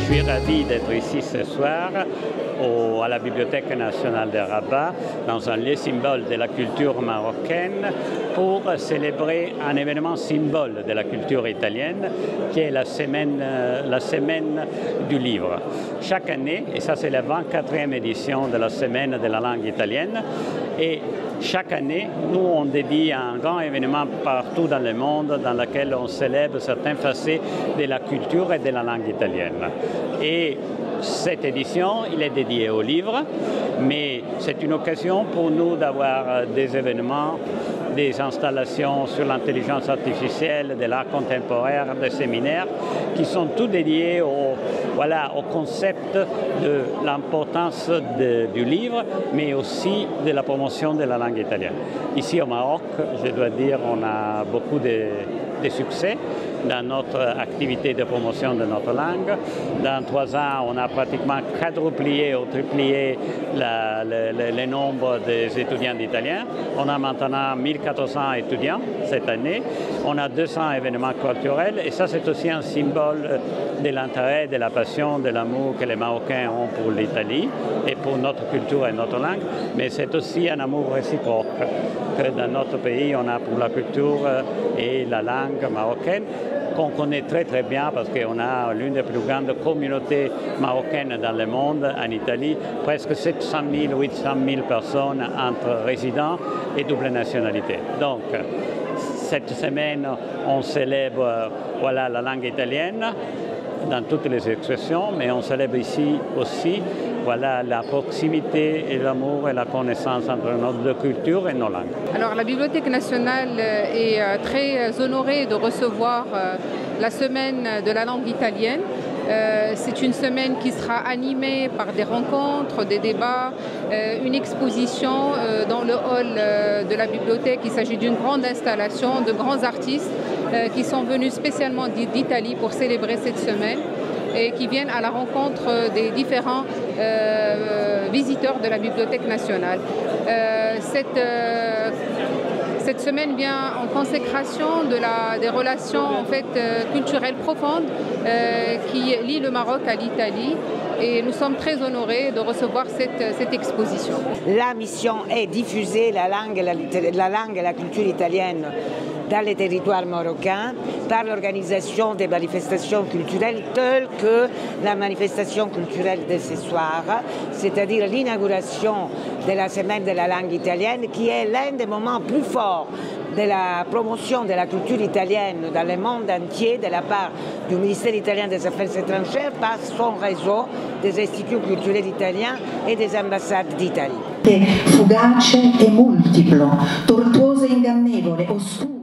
suis ravi d'être ici ce soir à la Bibliothèque nationale de Rabat, dans un lieu symbole de la culture marocaine, pour célébrer un événement symbole de la culture italienne, qui est la semaine du livre. Chaque année, et ça c'est la 24e édition de la semaine de la langue italienne, et chaque année, nous on dédie un grand événement partout dans le monde dans lequel on célèbre certaines facettes de la culture et de la langue italienne. Et cette édition, il est dédié au livre, mais c'est une occasion pour nous d'avoir des événements, des installations sur l'intelligence artificielle, de l'art contemporain, des séminaires qui sont tous dédiés au concept de l'importance du livre, mais aussi de la promotion de la langue italienne. Ici au Maroc, je dois dire, on a beaucoup de succès dans notre activité de promotion de notre langue. Dans 3 ans, on a pratiquement quadruplé ou triplé le nombre des étudiants d'italien. On a maintenant 1400 étudiants cette année. On a 200 événements culturels et ça, c'est aussi un symbole de l'intérêt, de la passion, de l'amour que les Marocains ont pour l'Italie et pour notre culture et notre langue. Mais c'est aussi un amour réciproque que dans notre pays, on a pour la culture et la langue marocaine, qu'on connaît très très bien parce qu'on a l'une des plus grandes communautés marocaines dans le monde, en Italie, presque 700 000, 800 000 personnes entre résidents et double nationalité. Donc, cette semaine, on célèbre la langue italienne dans toutes les expressions, mais on célèbre ici aussi la proximité et l'amour et la connaissance entre nos deux cultures et nos langues. Alors la Bibliothèque nationale est très honorée de recevoir la semaine de la langue italienne. C'est une semaine qui sera animée par des rencontres, des débats, une exposition dans le hall de la bibliothèque. Il s'agit d'une grande installation de grands artistes qui sont venus spécialement d'Italie pour célébrer cette semaine et qui viennent à la rencontre des différents visiteurs de la Bibliothèque nationale. Cette semaine vient en consécration des relations culturelles profondes qui lient le Maroc à l'Italie et nous sommes très honorés de recevoir cette exposition. La mission est diffuser la langue et la culture italienne dans les territoires marocains par l'organisation des manifestations culturelles telles que la manifestation culturelle de ce soir, c'est-à-dire l'inauguration de la semaine de la langue italienne qui est l'un des moments plus forts de la promotion de la culture italienne dans le monde entier de la part du ministère italien des Affaires étrangères par son réseau des instituts culturels italiens et des ambassades d'Italie. Fugace e multiplo, tortuoso e ingannevole, oscuro.